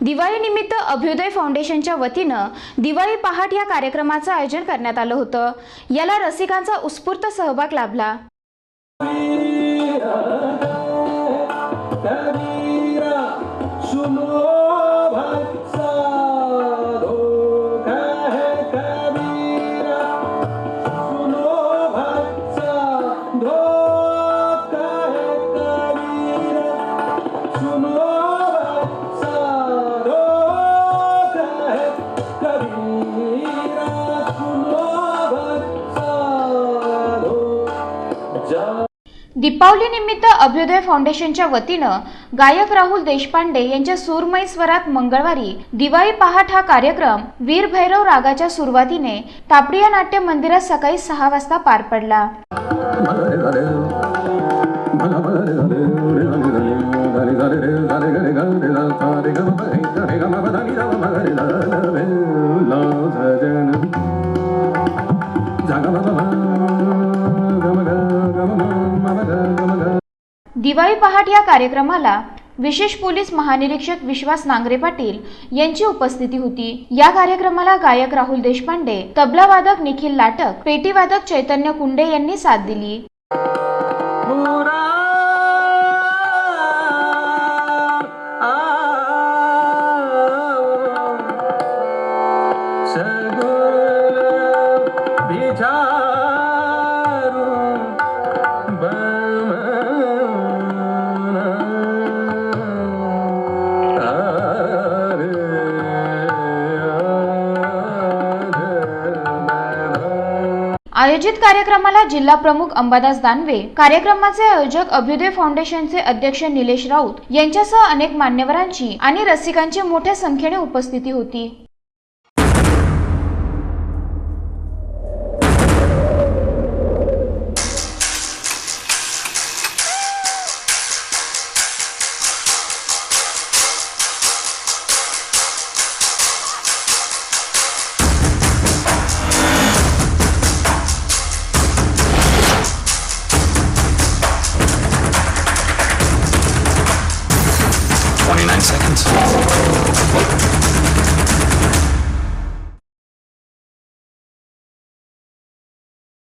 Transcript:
दिवाळीनिमित्त अभ्युदय फाउंडेशनच्या वतीनं दिवाळी पहाट या कार्यक्रमाचं आयोजन करण्यात आलं होतं। याला रसिकांचा उत्स्फूर्त सहभाग लाभला। दीपावली निमित्त अभ्युदय फाउंडेशनच्या वतीनं गायक राहुल देशपांडे यांच्या सूरमयी स्वरात मंगळवारी दिवाळी पहाट हा कार्यक्रम वीर भैरव रागाच्या सुरुवातीने तापडिया नाट्य मंदिरात सकाळी 6 वाजता पार पडला। दिवाळी पहाट या कार्यक्रमाला विशेष पोलीस महानिरीक्षक विश्वास नांगरे पाटील यांची उपस्थिती होती। या कार्यक्रमाला गायक राहुल देशपांडे, तबला वादक निखिल लाटक, पेटी वादक चैतन्य कुंडे यांनी साथ दिली। आयोजित कार्यक्रमाला जिल्हा प्रमुख अंबादास दानवे, कार्यक्रमाचे आयोजक अभ्युदय फाउंडेशनचे अध्यक्ष निलेश राऊत यांच्यासह अनेक मान्यवरांची आणि रसिकांची मोठ्या संख्येने उपस्थिती होती। Seconds.